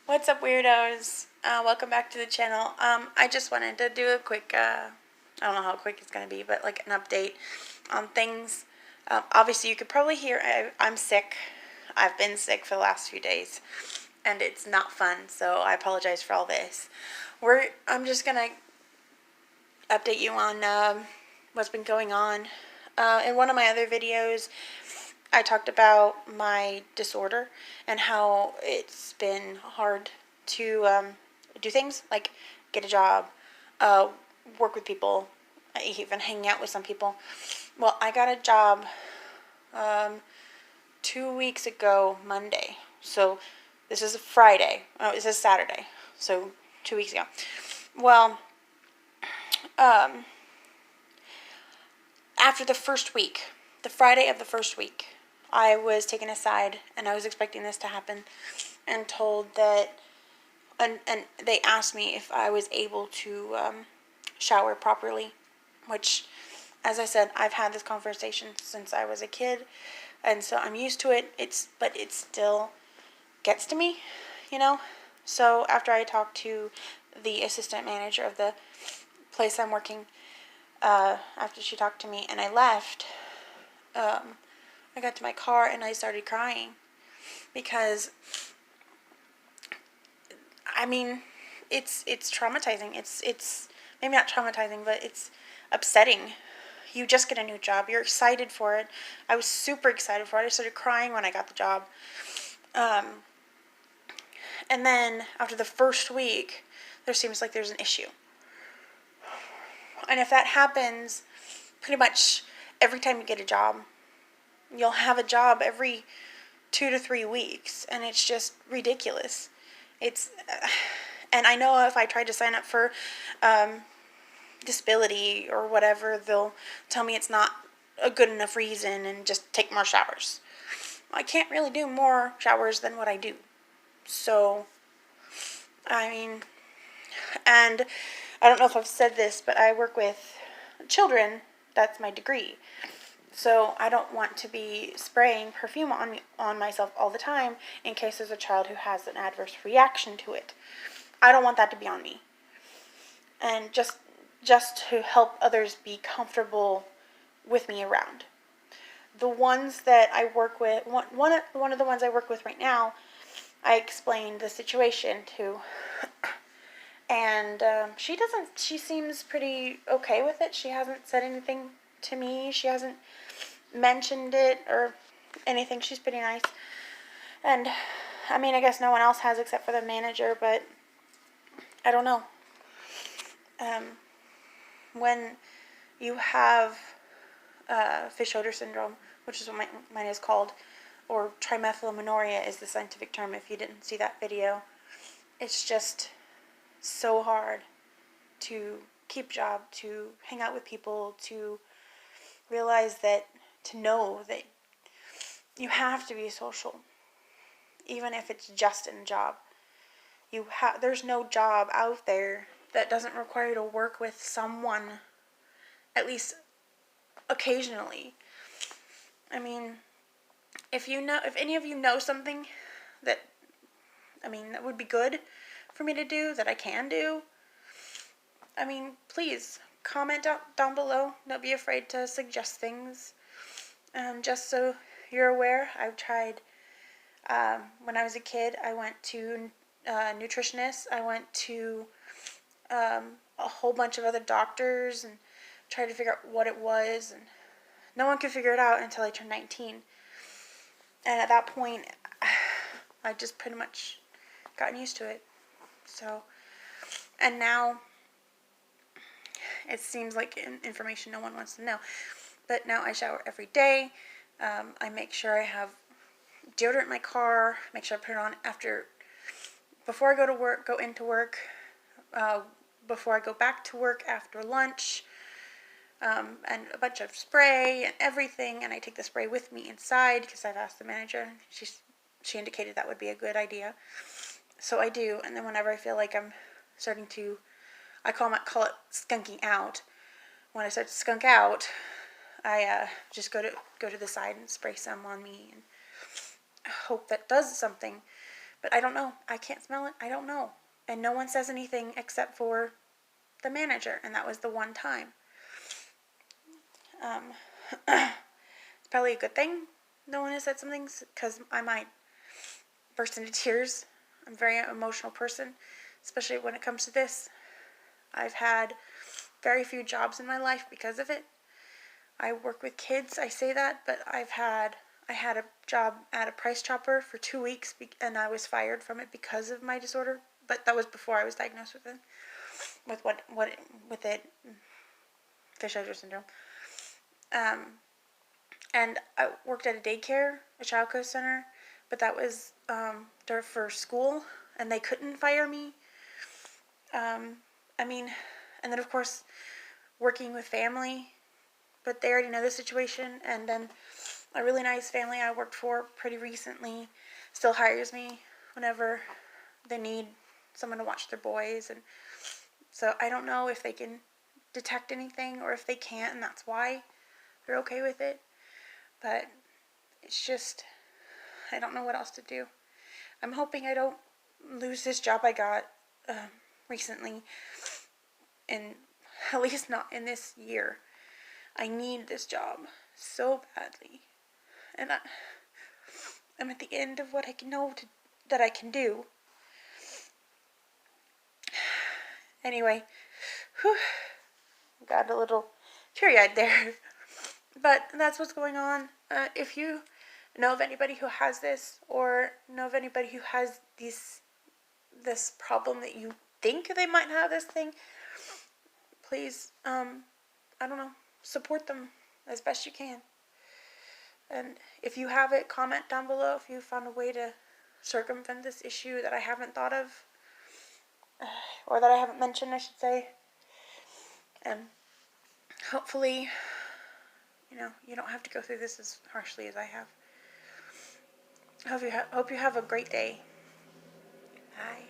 What's up, weirdos? Welcome back to the channel. I just wanted to do a quick, I don't know how quick it's going to be, but like an update on things. Obviously, you could probably hear I'm sick. I've been sick for the last few days, and it's not fun, so I apologize for all this. I'm just going to update you on what's been going on. In one of my other videos, I talked about my disorder and how it's been hard to do things like get a job, work with people, even hang out with some people. Well, I got a job 2 weeks ago, Monday. So this is a Friday. Oh, this is Saturday. So 2 weeks ago. Well, after the first week, the Friday of the first week, I was taken aside, and I was expecting this to happen, and told that, and they asked me if I was able to shower properly, which, as I said, I've had this conversation since I was a kid, and so I'm used to it. But it still gets to me, you know. So after I talked to the assistant manager of the place I'm working, after she talked to me and I left, I got to my car and I started crying because, I mean, it's traumatizing. It's maybe not traumatizing, but it's upsetting. You just get a new job. You're excited for it. I was super excited for it. I started crying when I got the job. And then after the first week, there seems like there's an issue. And if that happens pretty much every time you get a job, you'll have a job every 2 to 3 weeks, and it's just ridiculous. And I know if I tried to sign up for disability or whatever, they'll tell me it's not a good enough reason and just take more showers. I can't really do more showers than what I do. So, I mean, and I don't know if I've said this, but I work with children. That's my degree. So I don't want to be spraying perfume on myself all the time in case there's a child who has an adverse reaction to it. I don't want that to be on me. And just to help others be comfortable with me around. The ones that I work with, one of the ones I work with right now, I explained the situation to, and she seems pretty okay with it. She hasn't said anything to me. She hasn't mentioned it or anything. She's pretty nice. And I mean, I guess no one else has except for the manager, but I don't know. When you have fish odor syndrome, which is what mine is called, or trimethylamenorrhea is the scientific term if you didn't see that video, it's just so hard to keep a job, to hang out with people, to realize that, to know that you have to be social, even if it's just in a job. There's no job out there that doesn't require you to work with someone, at least occasionally. I mean, if any of you know something that, that would be good for me to do, that I can do, please comment down below. Don't be afraid to suggest things. Just so you're aware, I've tried, when I was a kid, I went to nutritionists. I went to a whole bunch of other doctors and tried to figure out what it was, and no one could figure it out until I turned 19. And at that point, I just pretty much gotten used to it. So, and now it seems like information no one wants to know. But now I shower every day. I make sure I have deodorant in my car. Make sure I put it on before I go into work, before I go back to work after lunch, and a bunch of spray and everything. And I take the spray with me inside because I've asked the manager. She indicated that would be a good idea. So I do. And then whenever I feel like I'm starting to, I call it skunking out. When I start to skunk out, I just go to the side and spray some on me and hope that does something. But I don't know. I can't smell it. I don't know. And no one says anything except for the manager, and that was the one time. It's probably a good thing no one has said something, because I might burst into tears. I'm a very emotional person, especially when it comes to this. I've had very few jobs in my life because of it. I work with kids, I say that, but I had a job at a Price Chopper for 2 weeks, and I was fired from it because of my disorder. But that was before I was diagnosed with it, with Fisher syndrome. And I worked at a daycare, a child care center, but that was for school, and they couldn't fire me. I mean, and then of course working with family, but they already know the situation. And then a really nice family I worked for pretty recently still hires me whenever they need someone to watch their boys. And so I don't know if they can detect anything or if they can't, and that's why they're okay with it. But it's just, I don't know what else to do. I'm hoping I don't lose this job I got recently, and at least not in this year. I need this job so badly, and I'm at the end of what I know that I can do. Anyway, whew, got a little teary-eyed there. But that's what's going on. If you know of anybody who has this, or know of anybody who has this problem that you think they might have this thing, please, I don't know, support them as best you can. And if you have it, comment down below if you found a way to circumvent this issue that I haven't thought of, or that I haven't mentioned, I should say. And hopefully, you don't have to go through this as harshly as I have. Hope you have a great day. Bye.